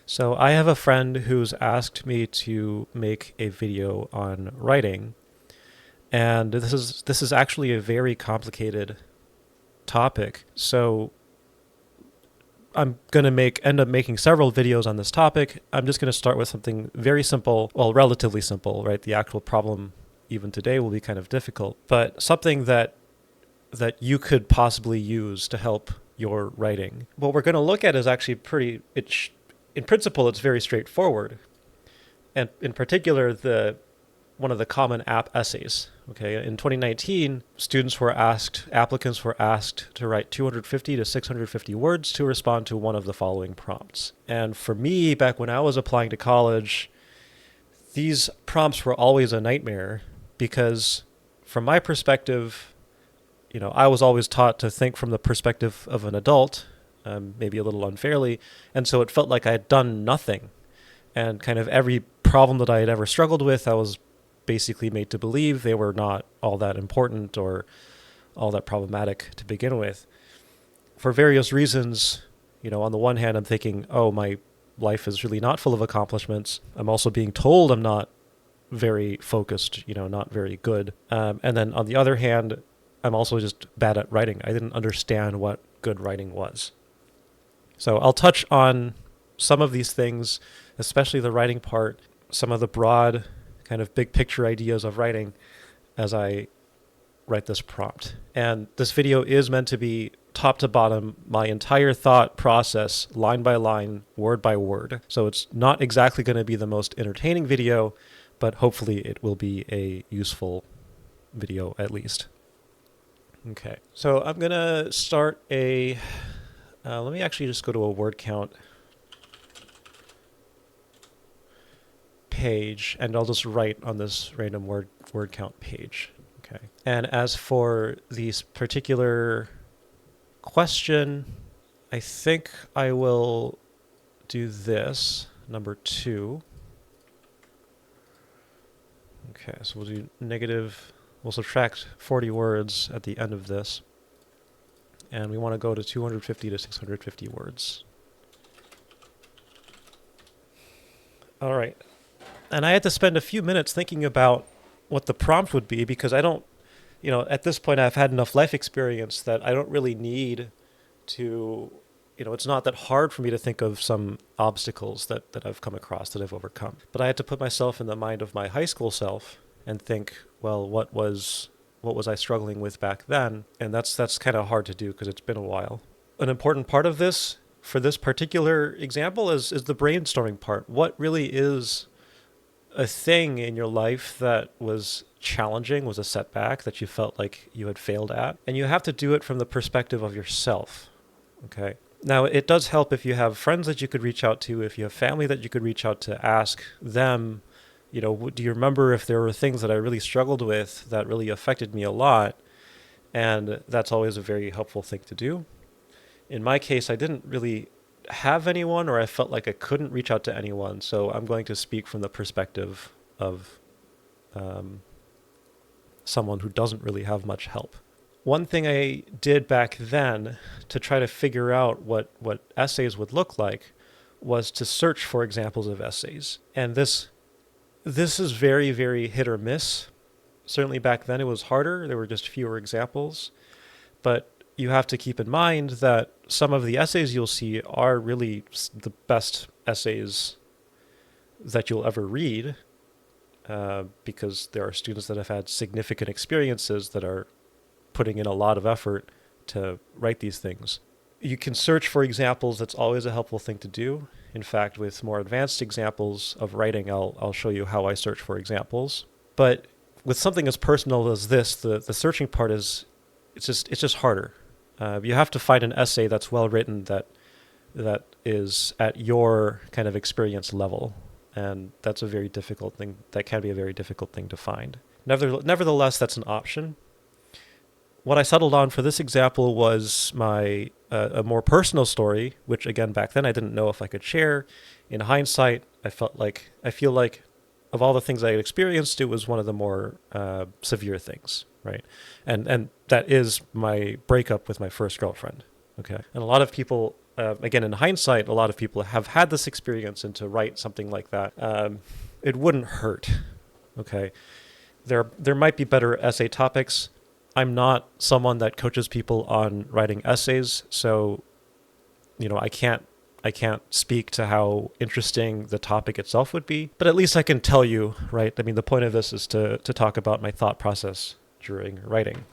So I have a friend who's asked me to make a video on writing, and this is actually a very complicated topic. So I'm going to make end up making several videos on this topic. I'm just going to start with something very simple, well, relatively simple, right? The actual problem even today will be kind of difficult, but something that you could possibly use to help your writing. What we're going to look at is actually in principle, it's very straightforward. And in particular, the one of the common app essays. Okay, in 2019, applicants were asked to write 250 to 650 words to respond to one of the following prompts. And for me, back when I was applying to college, these prompts were always a nightmare because from my perspective, I was always taught to think from the perspective of an adult, maybe a little unfairly, and so it felt like I had done nothing. And kind of every problem that I had ever struggled with, I was basically made to believe they were not all that important or all that problematic to begin with. For various reasons, on the one hand, I'm thinking, oh, my life is really not full of accomplishments. I'm also being told I'm not very focused, not very good. And then on the other hand, I'm also just bad at writing. I didn't understand what good writing was. So I'll touch on some of these things, especially the writing part, some of the broad kind of big picture ideas of writing as I write this prompt. And this video is meant to be top to bottom, my entire thought process, line by line, word by word. So it's not exactly going to be the most entertaining video, but hopefully it will be a useful video at least. Okay, so I'm going to start let me actually just go to a word count page, and I'll just write on this random word count page. Okay. And as for this particular question, I think I will do this, number 2. Okay, so we'll subtract 40 words at the end of this. And we want to go to 250 to 650 words. All right. And I had to spend a few minutes thinking about what the prompt would be because I don't, at this point I've had enough life experience that I don't really need to, it's not that hard for me to think of some obstacles that I've come across, that I've overcome. But I had to put myself in the mind of my high school self and think, well, what was I struggling with back then? And that's kind of hard to do because it's been a while. An important part of this, for this particular example, is the brainstorming part. What really is a thing in your life that was challenging, was a setback that you felt like you had failed at? And you have to do it from the perspective of yourself. Okay. Now, it does help if you have friends that you could reach out to, if you have family that you could reach out to, ask them, do you remember if there were things that I really struggled with that really affected me a lot? And that's always a very helpful thing to do. In my case, I didn't really have anyone, or I felt like I couldn't reach out to anyone. So I'm going to speak from the perspective of someone who doesn't really have much help. One thing I did back then to try to figure out what essays would look like was to search for examples of essays. And this is very, very hit or miss. Certainly back then it was harder. There were just fewer examples. But you have to keep in mind that some of the essays you'll see are really the best essays that you'll ever read because there are students that have had significant experiences that are putting in a lot of effort to write these things. You can search for examples. That's always a helpful thing to do. In fact, with more advanced examples of writing, I'll show you how I search for examples. But with something as personal as this, the searching part it's just harder. You have to find an essay that's well written that is at your kind of experience level, and that's a very difficult thing. That can be a very difficult thing to find. Nevertheless, that's an option. What I settled on for this example was a more personal story, which again back then I didn't know if I could share. In hindsight, I feel like of all the things I had experienced, it was one of the more severe things, right? And that is my breakup with my first girlfriend. Okay. And a lot of people, again, in hindsight, a lot of people have had this experience, and to write something like that, it wouldn't hurt. Okay. There might be better essay topics. I'm not someone that coaches people on writing essays, so I can't speak to how interesting the topic itself would be, but at least I can tell you, right? I mean, the point of this is to talk about my thought process during writing.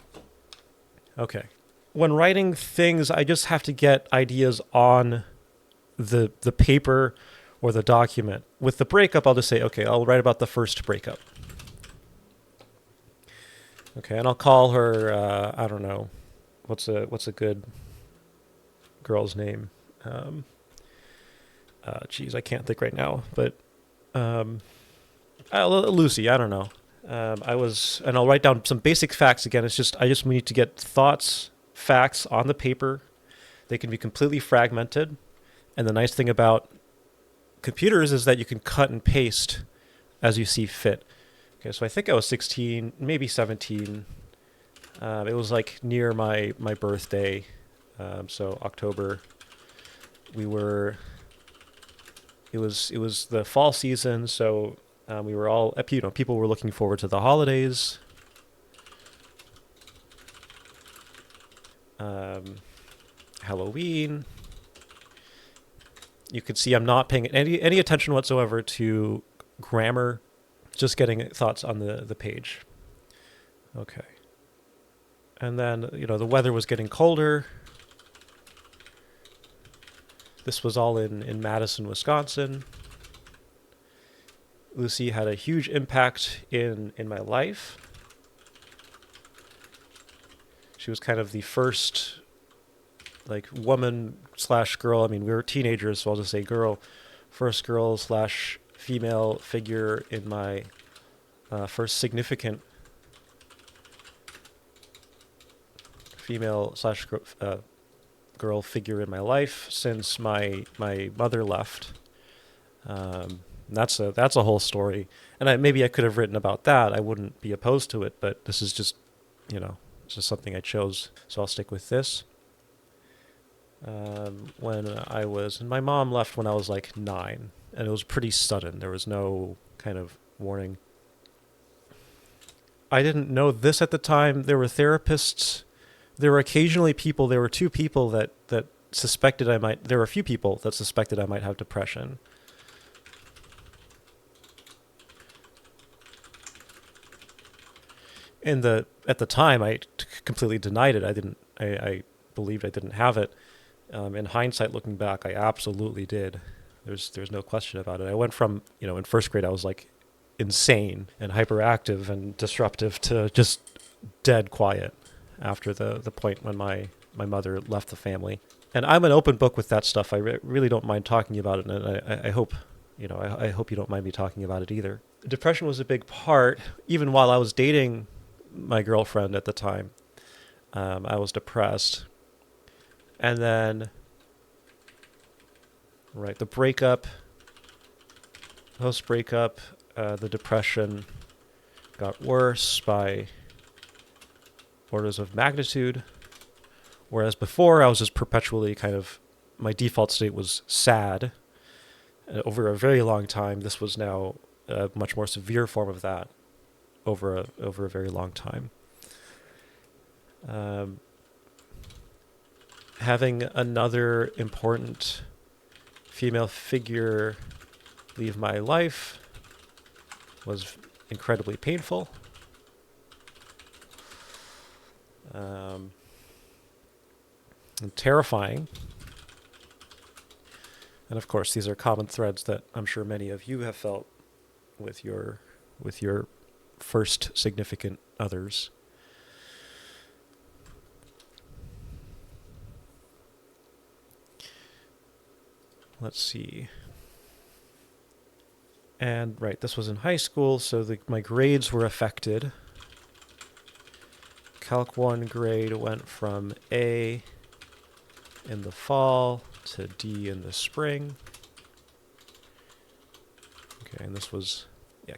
Okay. When writing things, I just have to get ideas on the paper or the document. With the breakup, I'll just say, okay, I'll write about the first breakup. Okay, and I'll call her, I don't know, what's a good girl's name? Geez, I can't think right now, but Lucy, I don't know. And I'll write down some basic facts again. I just need to get thoughts, facts on the paper. They can be completely fragmented. And the nice thing about computers is that you can cut and paste as you see fit. Okay, so I think I was 16, maybe 17. It was like near my birthday. So October. It was the fall season, so we were all, people were looking forward to the holidays. Halloween. You could see I'm not paying any attention whatsoever to grammar, just getting thoughts on the page. Okay. And then, the weather was getting colder. This was all in Madison, Wisconsin. Lucy had a huge impact in my life. She was kind of the first, like, woman/girl. I mean, we were teenagers, so I'll just say girl. First girl/female figure in my first significant female/girl figure in my life since my mother left. That's a whole story, and maybe I could have written about that. I wouldn't be opposed to it, but this is just, it's just something I chose, so I'll stick with this. My mom left when I was like 9, and it was pretty sudden. There was no kind of warning. I didn't know this at the time. There were therapists. There were occasionally people. There were 2 people that suspected I might. There were a few people that suspected I might have depression. At the time, I completely denied it. I believed I didn't have it. In hindsight, looking back, I absolutely did. There's no question about it. I went from, in first grade, I was like insane and hyperactive and disruptive to just dead quiet after the point when my mother left the family. And I'm an open book with that stuff. I really don't mind talking about it, and I hope, I hope you don't mind me talking about it either. Depression was a big part, even while I was dating my girlfriend at the time. I was depressed. And then, right, the breakup, post-breakup, the depression got worse by orders of magnitude. Whereas before, I was just perpetually my default state was sad. Over a very long time, this was now a much more severe form of that over a very long time. Having another important female figure leave my life was incredibly painful. And terrifying. And of course, these are common threads that I'm sure many of you have felt with your first significant others. Let's see. And right, this was in high school, so my grades were affected. Calc 1 grade went from A in the fall to D in the spring. Okay, and this was,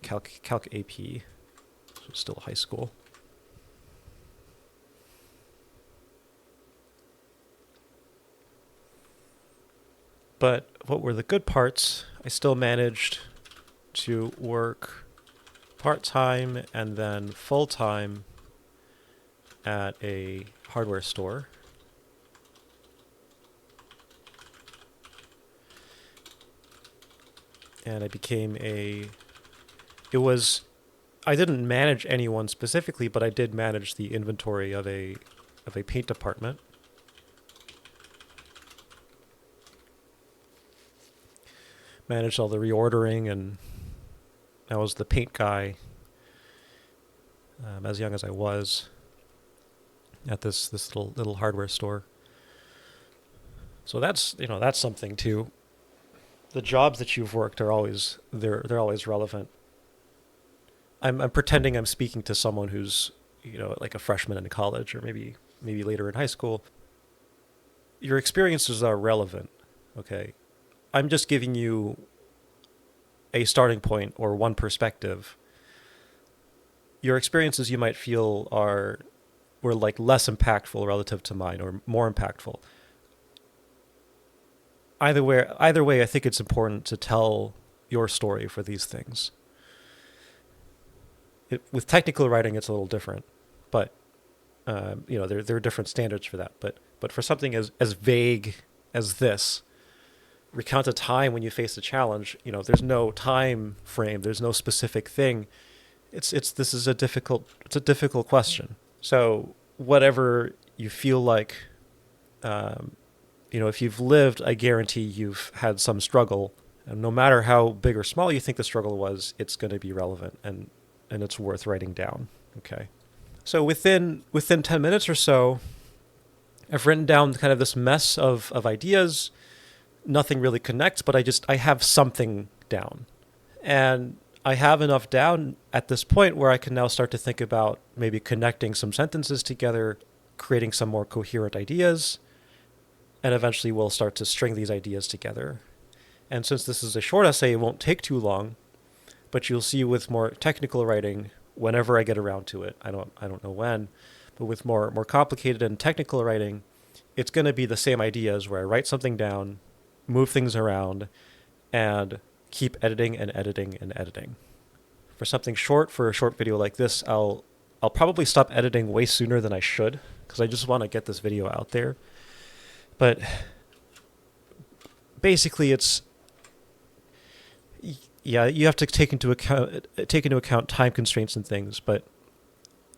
Calc AP, so still high school. But what were the good parts? I still managed to work part-time and then full-time at a hardware store. And I became I didn't manage anyone specifically, but I did manage the inventory of a paint department. Managed all the reordering, and I was the paint guy as young as I was at this little hardware store. So that's something too. The jobs that you've worked are always they're always relevant. I'm pretending I'm speaking to someone who's like a freshman in college, or maybe later in high school. Your experiences are relevant, okay? I'm just giving you a starting point or one perspective. Your experiences, you might feel, were like less impactful relative to mine, or more impactful. Either way, I think it's important to tell your story for these things. With technical writing, it's a little different, but there are different standards for that. But for something as vague as this, recount a time when you faced a challenge. There's no time frame. There's no specific thing. It's a difficult question. So whatever you feel like, if you've lived, I guarantee you've had some struggle, and no matter how big or small you think the struggle was, it's going to be relevant and it's worth writing down. Okay. So within 10 minutes or so, I've written down kind of this mess of ideas. Nothing really connects, but I have something down. And I have enough down at this point where I can now start to think about maybe connecting some sentences together, creating some more coherent ideas, and eventually we'll start to string these ideas together. And since this is a short essay, it won't take too long, but you'll see with more technical writing, whenever I get around to it, I don't know when, but with more complicated and technical writing, it's going to be the same ideas where I write something down, move things around, and keep editing and editing and editing. For something short, for a short video like this, I'll probably stop editing way sooner than I should, because I just want to get this video out there. But basically, you have to take into account time constraints and things. But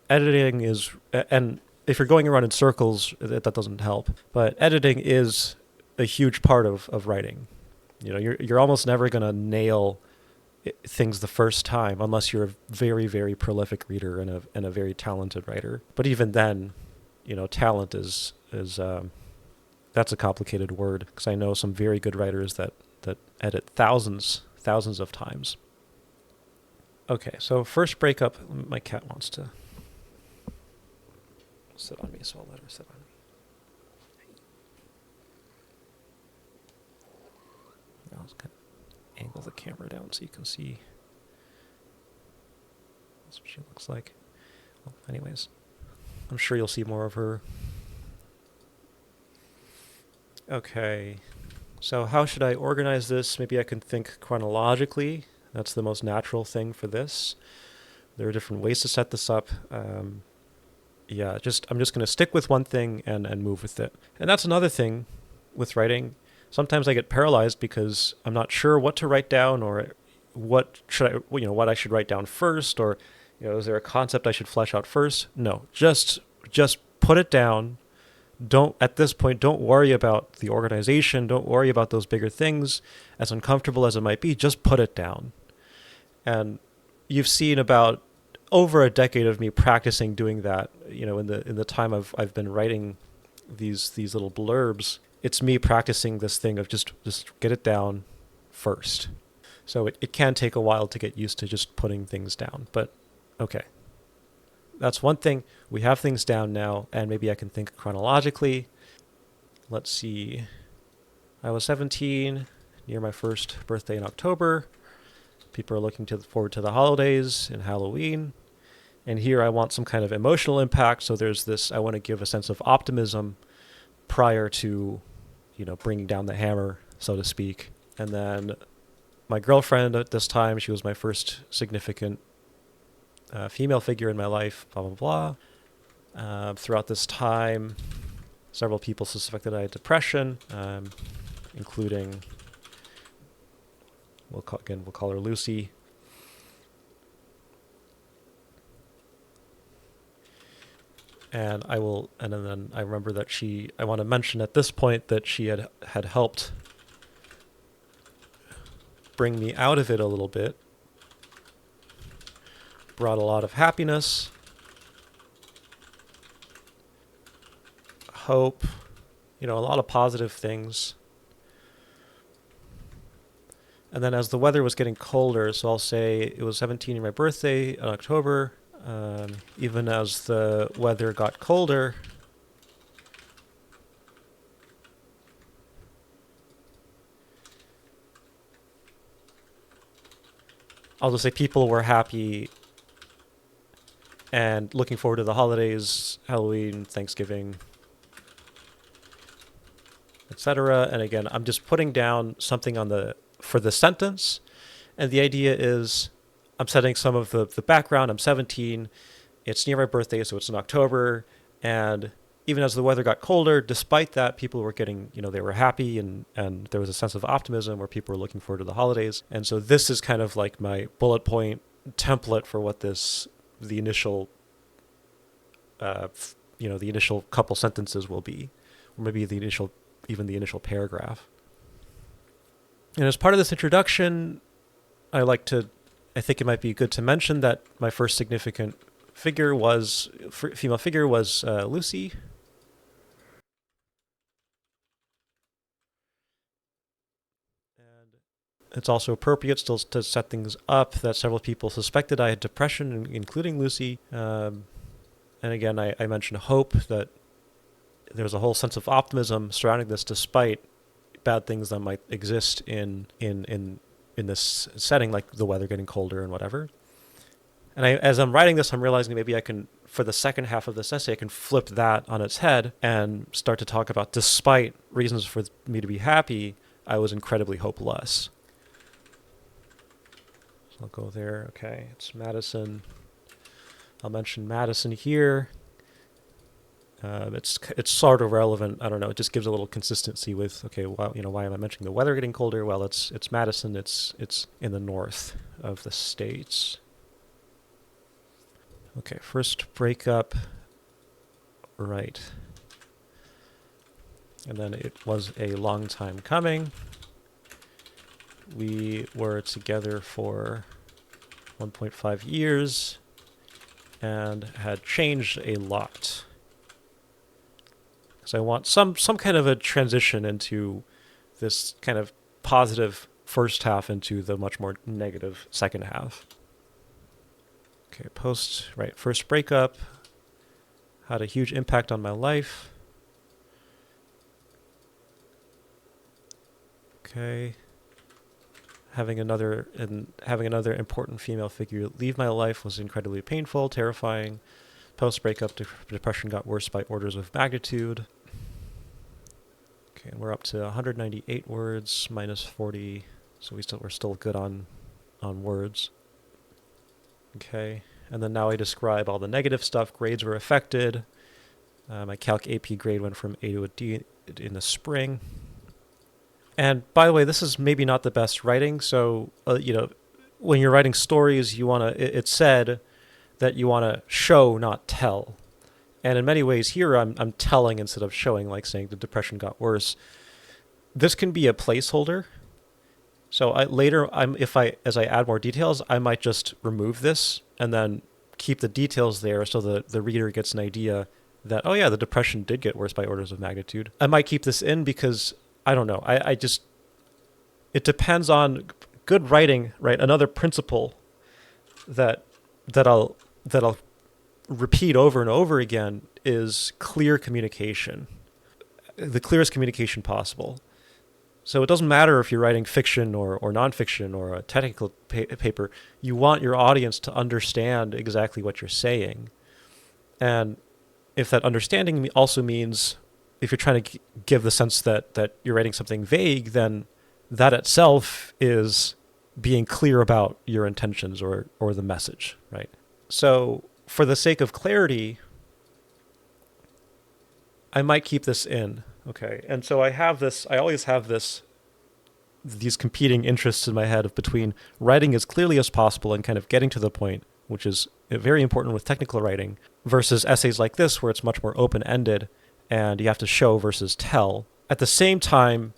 editing is, and if you're going around in circles, that doesn't help. But editing is a huge part of writing. You're almost never going to nail things the first time unless you're a very, very prolific reader and a very talented writer. But even then, talent is that's a complicated word, because I know some very good writers that edit thousands of times. Okay, so first breakup. My cat wants to sit on me, so I'll let her sit on me. Now let's kind of angle the camera down so you can see. That's what she looks like. Well, anyways, I'm sure you'll see more of her. Okay, so how should I organize this? Maybe I can think chronologically. That's the most natural thing for this. There are different ways to set this up. I'm just going to stick with one thing and move with it. And that's another thing with writing. Sometimes I get paralyzed because I'm not sure what to write down, or what I should write down first, or is there a concept I should flesh out first? No, just put it down. At this point, don't worry about the organization. Don't worry about those bigger things, as uncomfortable as it might be. Just put it down. And you've seen about over a decade of me practicing doing that. In the time I've been writing these little blurbs, it's me practicing this thing of just get it down first. So it can take a while to get used to just putting things down. But okay. That's one thing. We have things down now, and maybe I can think chronologically. Let's see. I was 17, near my first birthday in October. People are looking forward to the holidays and Halloween. And here I want some kind of emotional impact. So there's this, I want to give a sense of optimism prior to, bringing down the hammer so to speak. And then my girlfriend at this time, she was my first significant female figure in my life, blah, blah, blah. Throughout this time, several people suspected I had depression, including, we'll call her Lucy. And then I remember that I want to mention at this point that she had helped bring me out of it a little bit, brought a lot of happiness, hope, a lot of positive things. And then as the weather was getting colder, so I'll say it was 17 my birthday in October, even as the weather got colder, I'll just say people were happy and looking forward to the holidays, Halloween, Thanksgiving, etc. And again, I'm just putting down something for the sentence. And the idea is I'm setting some of the background. I'm 17. It's near my birthday, so it's in October. And even as the weather got colder, despite that, people were getting, they were happy and there was a sense of optimism where people were looking forward to the holidays. And so this is kind of like my bullet point template for what the initial, the initial couple sentences will be, or maybe even the initial paragraph. And as part of this introduction, I think it might be good to mention that my first significant female figure was Lucy. And it's also appropriate still to set things up that several people suspected I had depression, including Lucy. And again, I mentioned hope, that there's a whole sense of optimism surrounding this despite bad things that might exist in this setting, like the weather getting colder and whatever. And as I'm writing this, I'm realizing maybe I can, for the second half of this essay, I can flip that on its head and start to talk about, despite reasons for me to be happy, I was incredibly hopeless. So I'll go there. Okay, it's Madison. I'll mention Madison here. It's sort of relevant. I don't know. It just gives a little consistency with, okay, well, why am I mentioning the weather getting colder? Well, it's Madison. It's in the north of the states. Okay, first breakup, right. And then it was a long time coming. We were together for 1.5 years and had changed a lot. So I want some kind of a transition into this kind of positive first half into the much more negative second half. Okay, first breakup had a huge impact on my life. Okay. Having another important female figure leave my life was incredibly painful, terrifying. Post-breakup depression got worse by orders of magnitude. Okay, and we're up to 198 words, minus 40, so we're still good on words. Okay, and then now I describe all the negative stuff. Grades were affected. My Calc AP grade went from A to a D in the spring. And by the way, this is maybe not the best writing, so when you're writing stories, it's said that you want to show, not tell. And in many ways here, I'm telling instead of showing, like saying the depression got worse. This can be a placeholder. So as I add more details, I might just remove this and then keep the details there so the reader gets an idea that, oh yeah, the depression did get worse by orders of magnitude. I might keep this in because, I don't know, it depends on good writing, right? Another principle that I'll repeat over and over again is clear communication. The clearest communication possible. So it doesn't matter if you're writing fiction or nonfiction or a technical paper. You want your audience to understand exactly what you're saying. And if that understanding also means, if you're trying to give the sense that you're writing something vague, then that itself is being clear about your intentions or the message, right? So for the sake of clarity, I might keep this in, okay? And so I always have these competing interests in my head of between writing as clearly as possible and kind of getting to the point, which is very important with technical writing, versus essays like this where it's much more open-ended and you have to show versus tell. At the same time,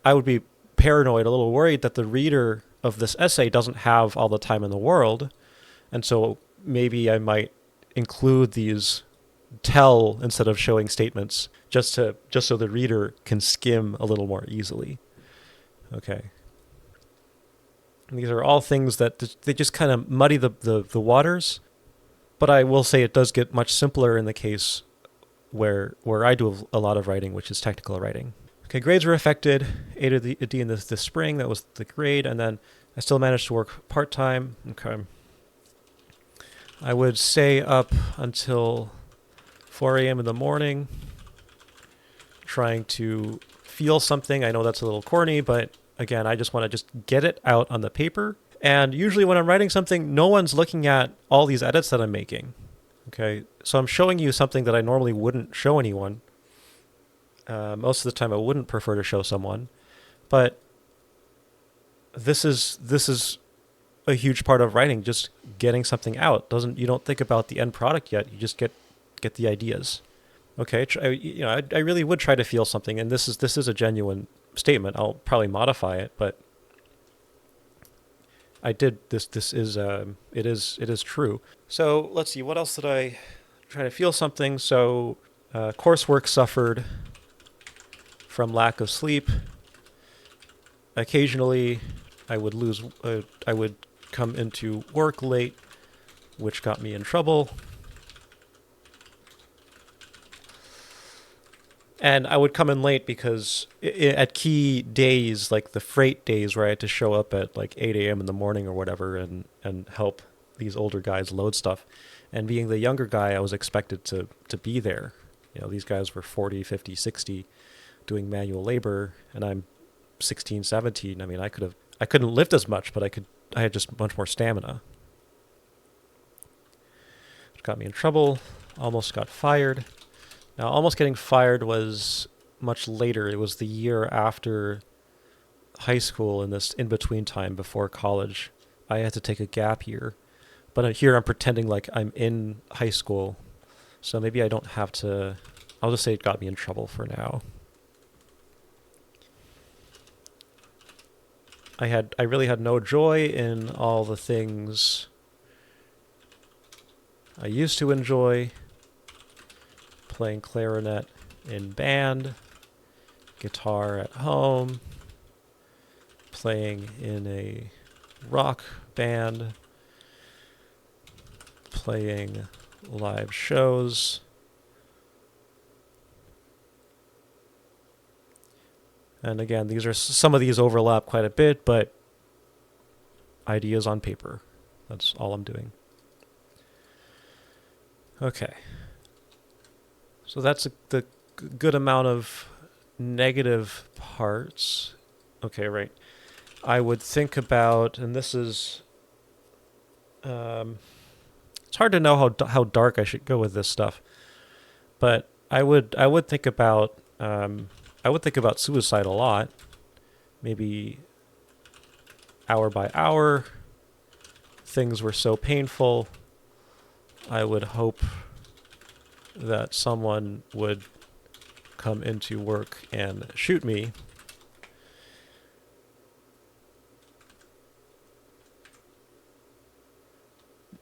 I would be paranoid, a little worried that the reader of this essay doesn't have all the time in the world, and so maybe I might include these tell instead of showing statements just so the reader can skim a little more easily. Okay. And these are all things that they just kind of muddy the waters, but I will say it does get much simpler in the case where I do a lot of writing, which is technical writing. Okay, grades were affected. A to D in the spring, that was the grade, and then I still managed to work part-time. Okay. I would stay up until 4 a.m. in the morning trying to feel something. I know that's a little corny, but again, I just want to just get it out on the paper. And usually when I'm writing something, no one's looking at all these edits that I'm making. Okay, so I'm showing you something that I normally wouldn't show anyone. Most of the time I wouldn't prefer to show someone, but this is a huge part of writing, just getting something out. You don't think about the end product yet, you just get the ideas. Okay, I really would try to feel something, and this is a genuine statement. I'll probably modify it, but I did this. It is true. So let's see. What else did I try to feel something? So coursework suffered from lack of sleep. Occasionally, I would come into work late, which got me in trouble. And I would come in late because at key days, like the freight days where I had to show up at like 8 a.m. in the morning or whatever and help these older guys load stuff. And being the younger guy, I was expected to be there. You know, these guys were 40, 50, 60 doing manual labor, and I'm 16, 17. I mean, I couldn't lift as much, but I had just much more stamina. Which got me in trouble. Almost got fired. Now, almost getting fired was much later. It was the year after high school, in this in-between time before college. I had to take a gap year. But here I'm pretending like I'm in high school. So maybe I don't have to... I'll just say it got me in trouble for now. I really had no joy in all the things I used to enjoy. Playing clarinet in band, guitar at home, playing in a rock band, playing live shows, and again, some of these overlap quite a bit, but ideas on paper. That's all I'm doing. Okay. So that's the good amount of negative parts. Okay, right. I would think about, and this is, it's hard to know how dark I should go with this stuff, but I would think about suicide a lot, maybe hour by hour. Things were so painful. I would hope that someone would come into work and shoot me.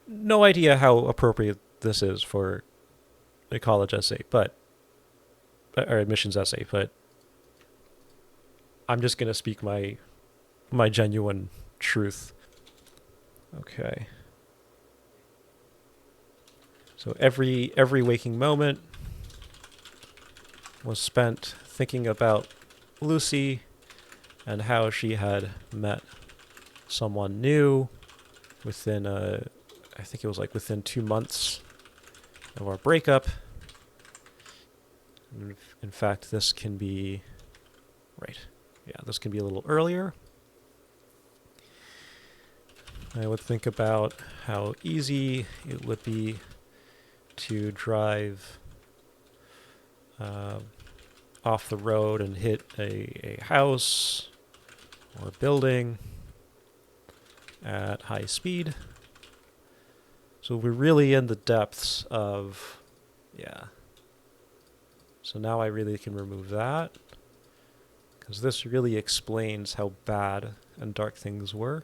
No idea how appropriate this is for a college essay, or admissions essay, but I'm just going to speak my genuine truth. Okay. So every waking moment was spent thinking about Lucy and how she had met someone new within I think it was like within 2 months of our breakup. In fact, this can be right. Yeah, this can be a little earlier. I would think about how easy it would be to drive off the road and hit a house or building at high speed. So we're really in the depths of, yeah. So now I really can remove that, because this really explains how bad and dark things were.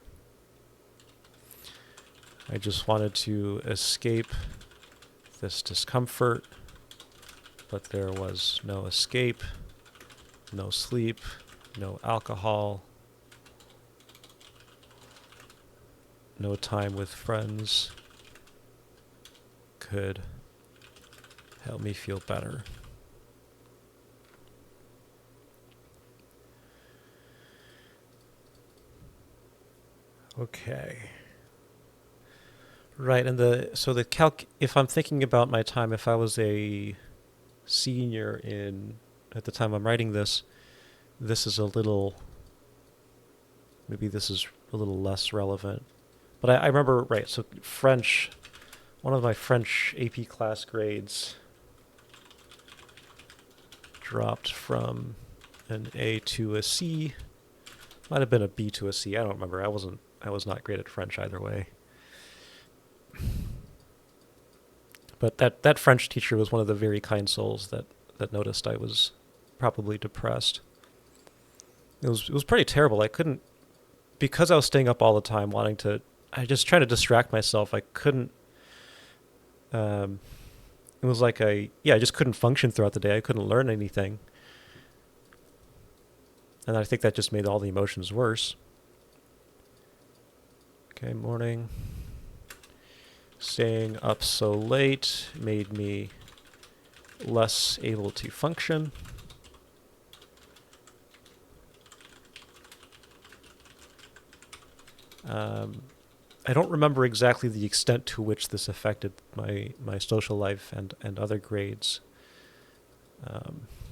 I just wanted to escape this discomfort, but there was no escape, no sleep, no alcohol, no time with friends could help me feel better. Okay. Right, and if I'm thinking about my time, if I was a senior at the time I'm writing this, this is maybe this is a little less relevant. But I remember, right, so French, one of my French AP class grades dropped from an A to a C. Might have been a B to a C, I don't remember. I was not great at French either way. But that French teacher was one of the very kind souls that noticed I was probably depressed. It was pretty terrible. I couldn't, because I was staying up all the time I just tried to distract myself. I couldn't, it was like I just couldn't function throughout the day. I couldn't learn anything. And I think that just made all the emotions worse. Okay, morning. Staying up so late made me less able to function. I don't remember exactly the extent to which this affected my social life and other grades.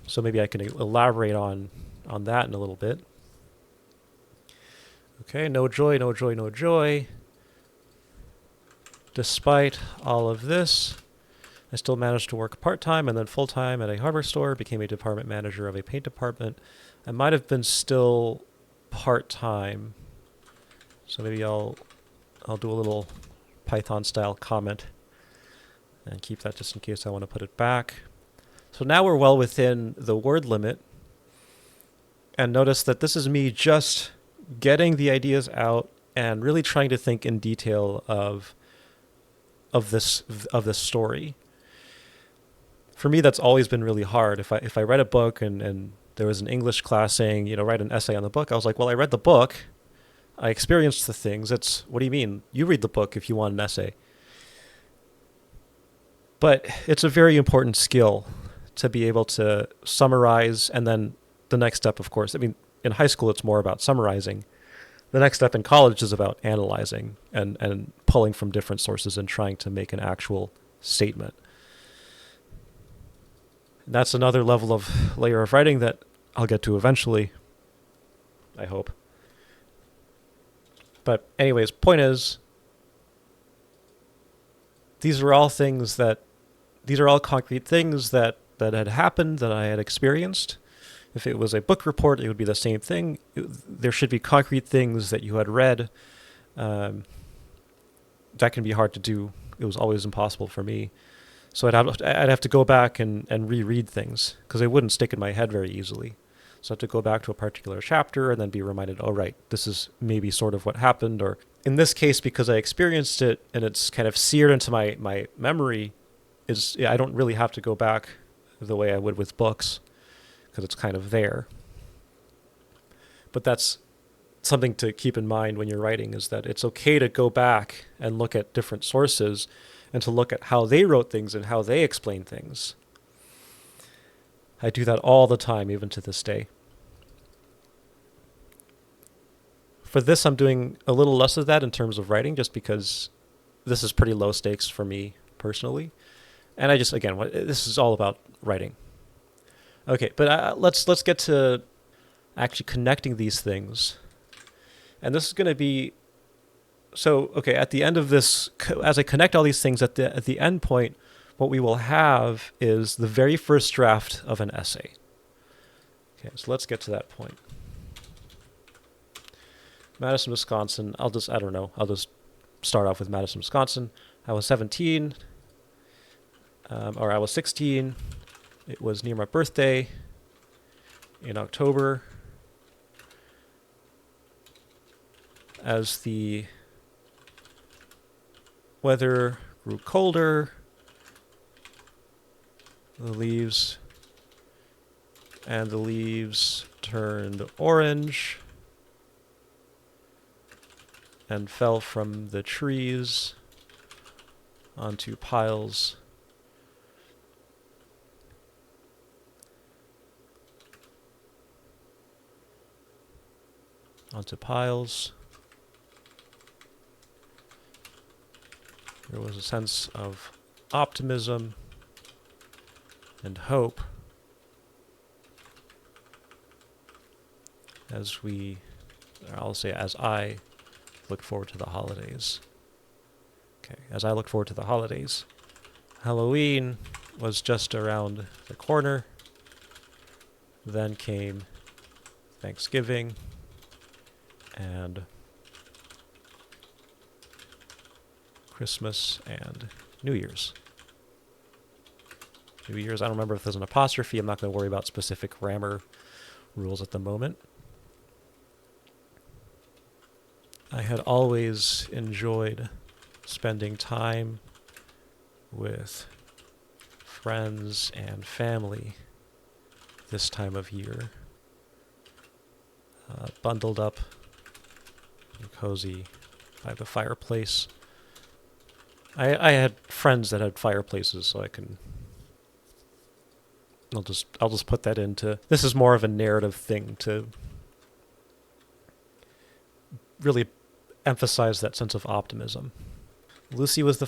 So maybe I can elaborate on that in a little bit. Okay, no joy, no joy, no joy. Despite all of this, I still managed to work part-time and then full-time at a hardware store, became a department manager of a paint department. I might have been still part-time, so maybe I'll do a little Python-style comment and keep that just in case I want to put it back. So now we're well within the word limit, and notice that this is me just getting the ideas out and really trying to think in detail of this story. For me, that's always been really hard. If I read a book and there was an English class saying, write an essay on the book, I was like, well, I read the book, I experienced the things. What do you mean? You read the book if you want an essay. But it's a very important skill to be able to summarize, and then the next step, of course, in high school it's more about summarizing. The next step in college is about analyzing and pulling from different sources and trying to make an actual statement. And that's another layer of writing that I'll get to eventually, I hope. But anyways, point is, these are all concrete things that had happened, that I had experienced. If it was a book report, it would be the same thing. There should be concrete things that you had read. That can be hard to do. It was always impossible for me. So I'd have to go back and reread things, because they wouldn't stick in my head very easily. So I have to go back to a particular chapter and then be reminded, oh, right, this is maybe sort of what happened. Or in this case, because I experienced it and it's kind of seared into my memory, I don't really have to go back the way I would with books, because it's kind of there. But that's something to keep in mind when you're writing, is that it's okay to go back and look at different sources and to look at how they wrote things and how they explain things. I do that all the time, even to this day. For this, I'm doing a little less of that in terms of writing, just because this is pretty low stakes for me personally. And this is all about writing. Okay, but let's get to actually connecting these things. And this is going to be, so, okay, at the end of this, as I connect all these things, at the end point, what we will have is the very first draft of an essay. Okay, so let's get to that point. Madison, Wisconsin. I'll just start off with Madison, Wisconsin. I was 17, or I was 16. It was near my birthday in October. As the weather grew colder, the leaves turned orange and fell from the trees onto piles There was a sense of optimism and hope as I looked forward to the holidays. Okay, as I looked forward to the holidays, Halloween was just around the corner. Then came Thanksgiving and Christmas and New Year's. I don't remember if there's an apostrophe. I'm not going to worry about specific grammar rules at the moment. I had always enjoyed spending time with friends and family this time of year, bundled up and cozy by the fireplace. I had friends that had fireplaces, so I'll just put that into, this is more of a narrative thing to really emphasize that sense of optimism. Lucy was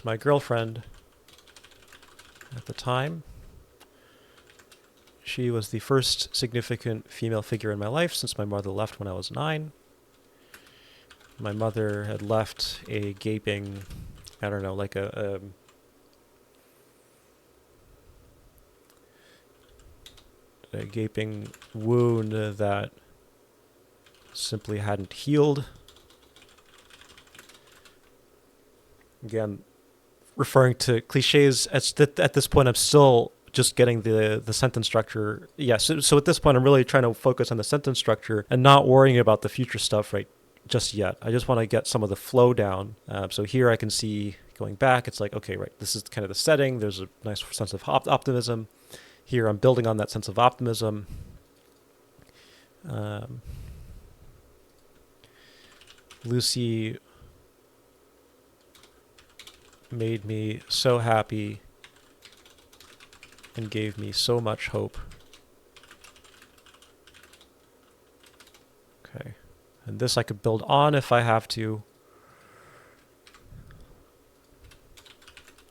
my girlfriend at the time. She was the first significant female figure in my life since my mother left when I was 9. My mother had left a gaping, like a gaping wound that simply hadn't healed. Again, referring to cliches, at this point I'm still just getting the sentence structure. Yes, so at this point I'm really trying to focus on the sentence structure and not worrying about the future stuff right just yet. I just want to get some of the flow down. So here I can see, going back, it's like, okay, right, this is kind of the setting. There's a nice sense of optimism. Here I'm building on that sense of optimism. Lucy made me so happy and gave me so much hope. Okay. And this I could build on if I have to.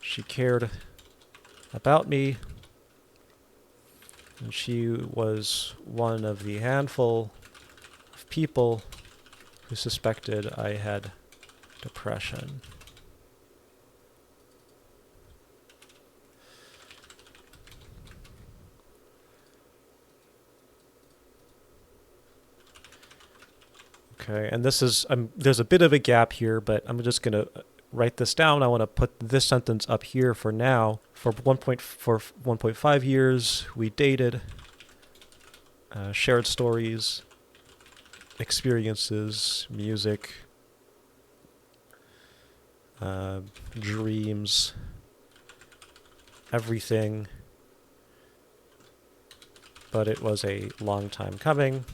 She cared about me, and she was one of the handful of people who suspected I had depression. Okay, and this is, there's a bit of a gap here, but I'm just going to write this down. I want to put this sentence up here for now. For 1.5 years, we dated, shared stories, experiences, music, dreams, everything. But it was a long time coming.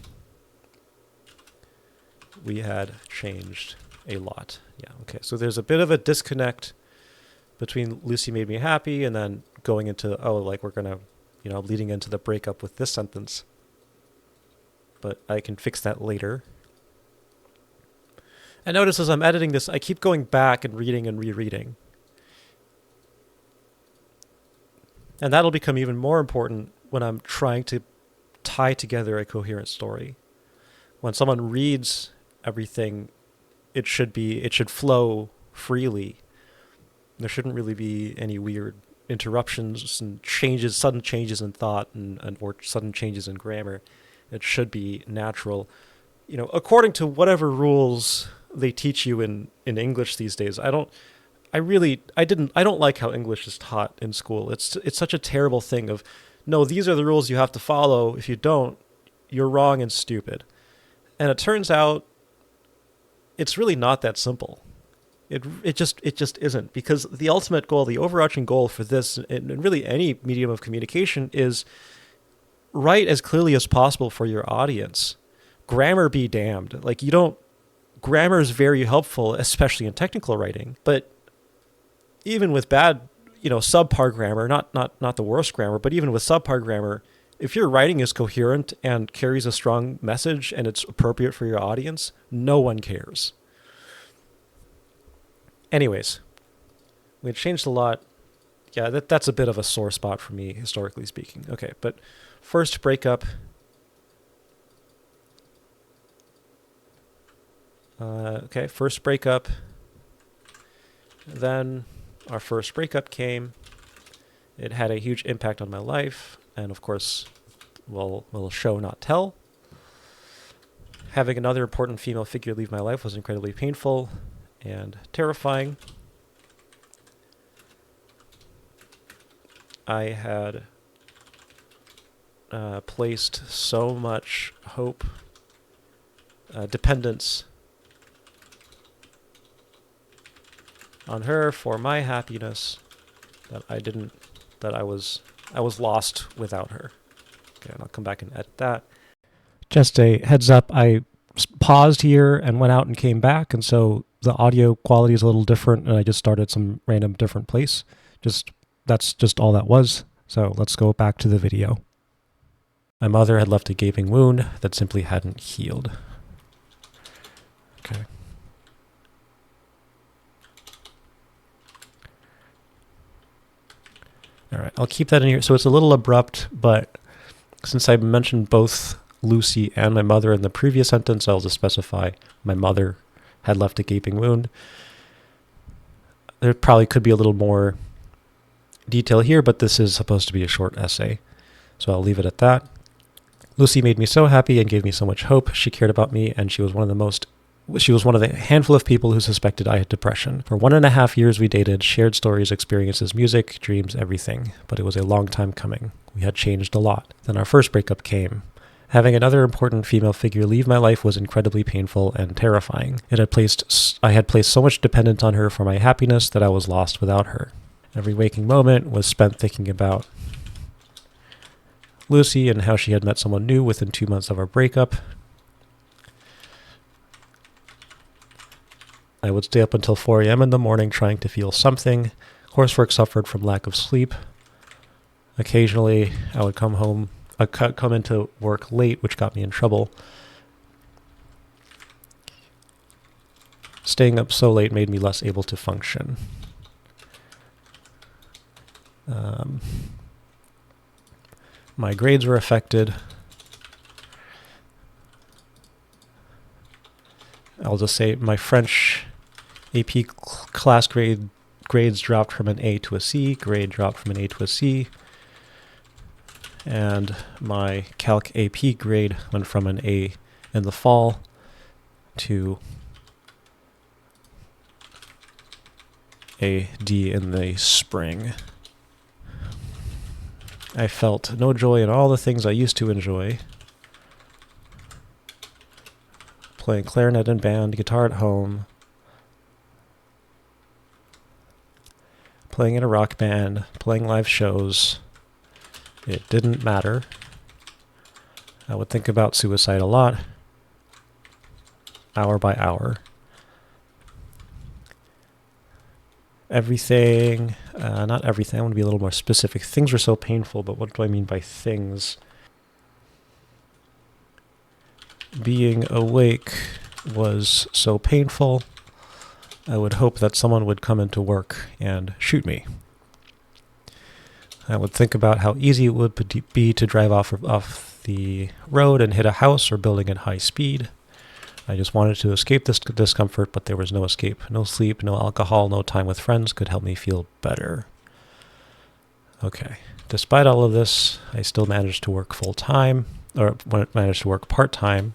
We had changed a lot. Yeah, okay. So there's a bit of a disconnect between Lucy made me happy and then going into, we're going to, leading into the breakup with this sentence. But I can fix that later. And notice as I'm editing this, I keep going back and reading and rereading. And that'll become even more important when I'm trying to tie together a coherent story. When someone reads everything, it should flow freely. There shouldn't really be any weird interruptions and sudden changes in thought or sudden changes in grammar. It should be natural. According to whatever rules they teach you in English these days. I don't like how English is taught in school. It's such a terrible thing of, no, these are the rules you have to follow. If you don't, you're wrong and stupid. And it turns out it's really not that simple. It just isn't, because the ultimate goal, the overarching goal for this and really any medium of communication is write as clearly as possible for your audience. Grammar be damned. Grammar is very helpful, especially in technical writing, but even with bad, subpar grammar, not the worst grammar, but even with subpar grammar, if your writing is coherent and carries a strong message and it's appropriate for your audience, no one cares. Anyways, we had changed a lot. Yeah, that's a bit of a sore spot for me, historically speaking. Okay, but first breakup. First breakup. Then our first breakup came. It had a huge impact on my life, and of course, will show not tell. Having another important female figure leave my life was incredibly painful and terrifying. I had placed so much hope, dependence on her for my happiness that I was lost without her. Okay, and I'll come back and edit that. Just a heads up, I paused here and went out and came back, and so the audio quality is a little different, and I just started some random different place. That's just all that was. So let's go back to the video. My mother had left a gaping wound that simply hadn't healed. Okay. All right, I'll keep that in here. So it's a little abrupt, but since I mentioned both Lucy and my mother in the previous sentence, I'll just specify my mother had left a gaping wound. There probably could be a little more detail here, but this is supposed to be a short essay, so I'll leave it at that. Lucy made me so happy and gave me so much hope. She cared about me, and she was one of the handful of people who suspected I had depression. For 1.5 years we dated, shared stories, experiences, music, dreams, everything. But it was a long time coming. We had changed a lot. Then our first breakup came. Having another important female figure leave my life was incredibly painful and terrifying. I had placed so much dependence on her for my happiness that I was lost without her. Every waking moment was spent thinking about Lucy and how she had met someone new within 2 months of our breakup. I would stay up until 4 a.m. in the morning trying to feel something. Coursework suffered from lack of sleep. Occasionally, I would come into work late, which got me in trouble. Staying up so late made me less able to function. My grades were affected. I'll just say my French AP class grades dropped from an A to a C. Grade dropped from an A to a C. And my Calc AP grade went from an A in the fall to a D in the spring. I felt no joy in all the things I used to enjoy. Playing clarinet in band, guitar at home, playing in a rock band, playing live shows. It didn't matter. I would think about suicide a lot, hour by hour. Everything, not everything, I want to be a little more specific. Things were so painful, but what do I mean by things? Being awake was so painful, I would hope that someone would come into work and shoot me. I would think about how easy it would be to drive off the road and hit a house or building at high speed. I just wanted to escape this discomfort, but there was no escape. No sleep, no alcohol, no time with friends could help me feel better. Okay. Despite all of this, I still managed to work full-time, or managed to work part-time.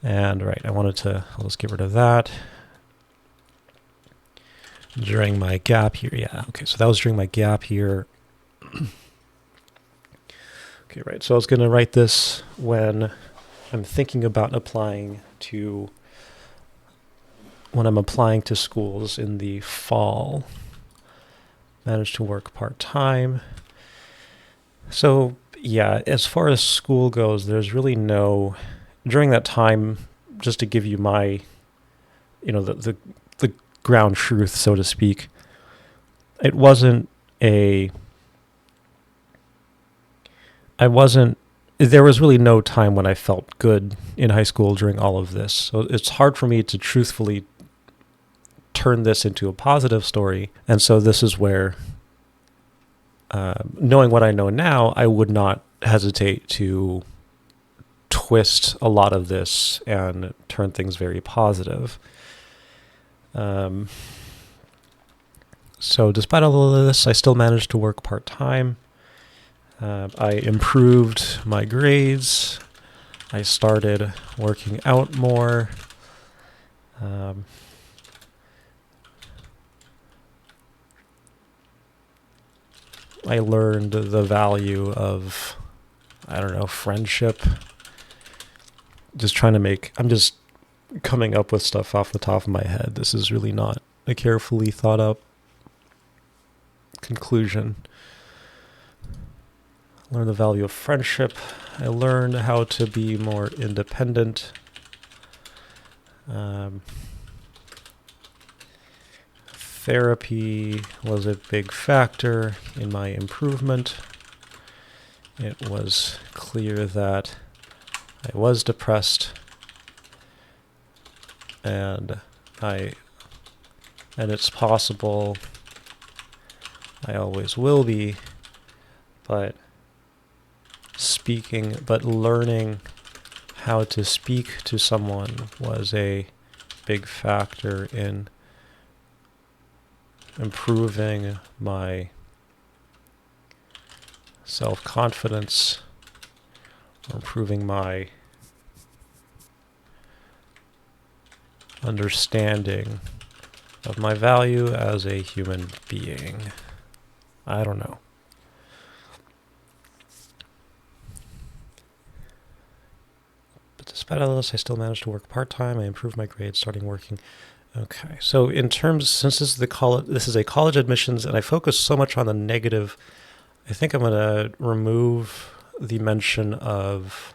And right, I'll just get rid of that. During my gap here, yeah, okay, so that was during my gap here. Okay, right, so I was going to write this when I'm thinking about when I'm applying to schools in the fall. Managed to work part-time. So, yeah, as far as school goes, there's really during that time, just to give you my, the ground truth, so to speak, there was really no time when I felt good in high school during all of this. So it's hard for me to truthfully turn this into a positive story. And so this is where, knowing what I know now, I would not hesitate to twist a lot of this and turn things very positive. So despite all of this, I still managed to work part-time. I improved my grades. I started working out more. I learned the value of, friendship. I'm just coming up with stuff off the top of my head. This is really not a carefully thought up conclusion. Learn the value of friendship. I learned how to be more independent. Therapy was a big factor in my improvement. It was clear that I was depressed, and it's possible I always will be, but learning how to speak to someone was a big factor in improving my self-confidence, or improving my understanding of my value as a human being. I don't know. But despite all this, I still managed to work part-time. I improved my grades, starting working. Okay, so since this is a college admissions, and I focus so much on the negative, I think I'm going to remove the mention of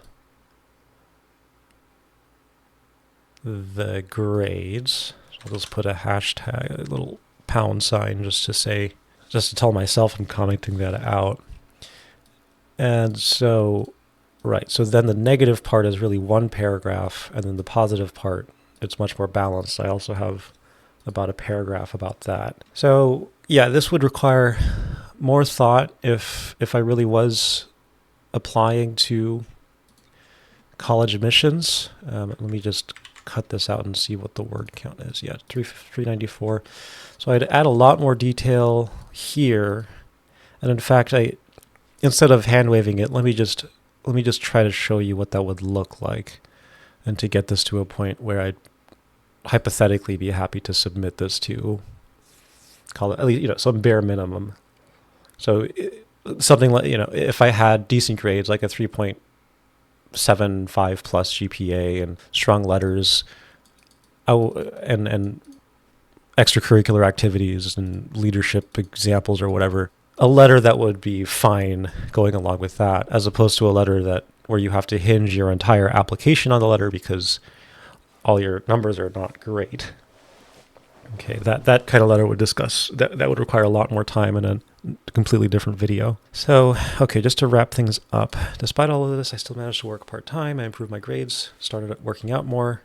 the grades. So I'll just put a hashtag, a little pound sign, just to tell myself I'm commenting that out. And so, right, so then the negative part is really one paragraph, and then the positive part, it's much more balanced. I also have about a paragraph about that. So yeah, this would require more thought if I really was applying to college admissions. Let me just cut this out and see what the word count is. Yeah, 394. So I'd add a lot more detail here. And in fact, instead of hand waving it, let me just try to show you what that would look like, and to get this to a point where I'd hypothetically be happy to submit this to college, at least, some bare minimum. So something like, if I had decent grades, like a 3.75 plus GPA and strong letters, and extracurricular activities and leadership examples or whatever, a letter that would be fine going along with that, as opposed to a letter where you have to hinge your entire application on the letter because all your numbers are not great. Okay, that kind of letter would that would require a lot more time and a completely different video. So, okay, just to wrap things up, despite all of this, I still managed to work part-time. I improved my grades, started working out more.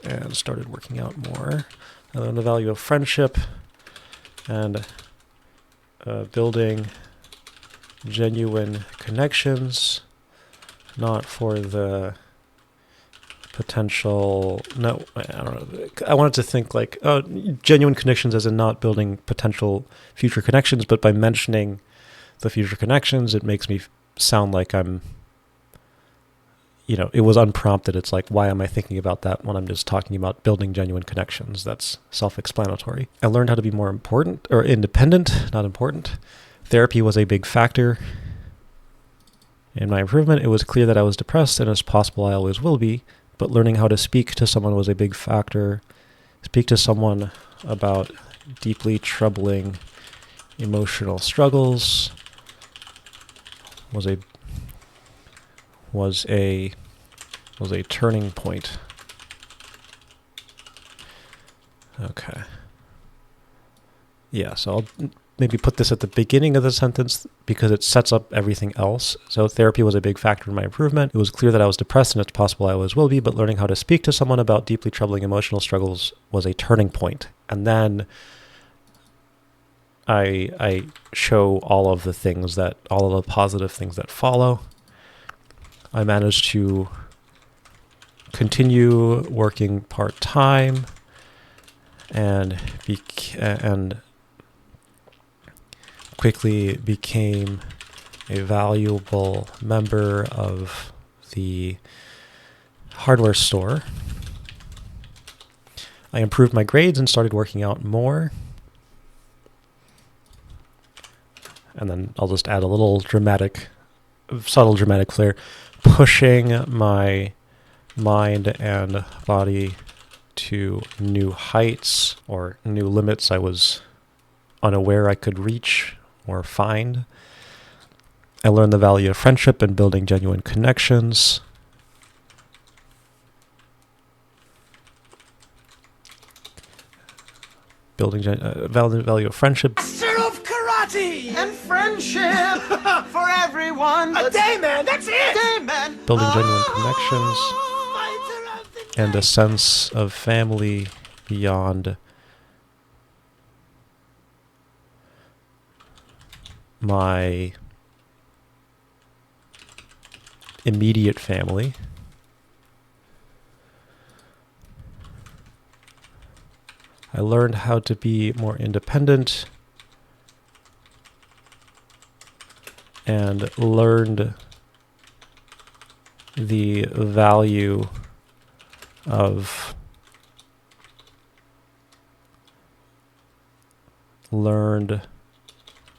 And started working out more. I learned the value of friendship, and building genuine connections, not for the potential, no, I don't know. I wanted to think like, genuine connections as in not building potential future connections, but by mentioning the future connections, it makes me sound like I'm, it was unprompted. It's like, why am I thinking about that when I'm just talking about building genuine connections? That's self-explanatory. I learned how to be more important or independent, not important. Therapy was a big factor in my improvement. It was clear that I was depressed, and it's possible I always will be, but learning how to speak to someone was a big factor. Speak to someone about deeply troubling emotional struggles was a turning point. Okay. Yeah, so I'll maybe put this at the beginning of the sentence because it sets up everything else. So therapy was a big factor in my improvement. It was clear that I was depressed, and it's possible I always will be, but learning how to speak to someone about deeply troubling emotional struggles was a turning point. And then I show all of the positive things that follow. I managed to continue working part-time and quickly became a valuable member of the hardware store. I improved my grades and started working out more. And then I'll just add a little subtle dramatic flair, pushing my mind and body to new heights or new limits I was unaware I could reach or find. I learned the value of friendship and building genuine connections. Value of friendship. Master of karate and friendship for everyone. A day man, that's it. Day man. Building genuine connections and a sense of family beyond my immediate family. I learned how to be more independent and learned the value of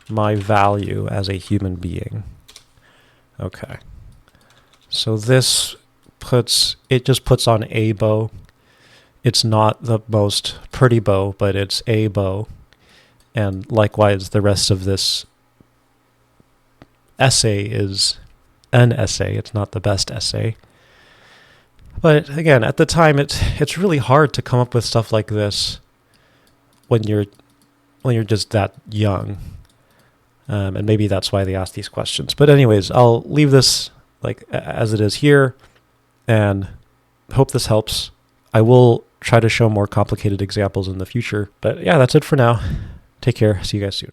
my value as a human being. Okay. So this just puts on a bow. It's not the most pretty bow, but it's a bow. And likewise, the rest of this essay is an essay. It's not the best essay. But again, at the time, it's really hard to come up with stuff like this when you're just that young. And maybe that's why they ask these questions. But anyways, I'll leave this as it is here and hope this helps. I will try to show more complicated examples in the future. But yeah, that's it for now. Take care. See you guys soon.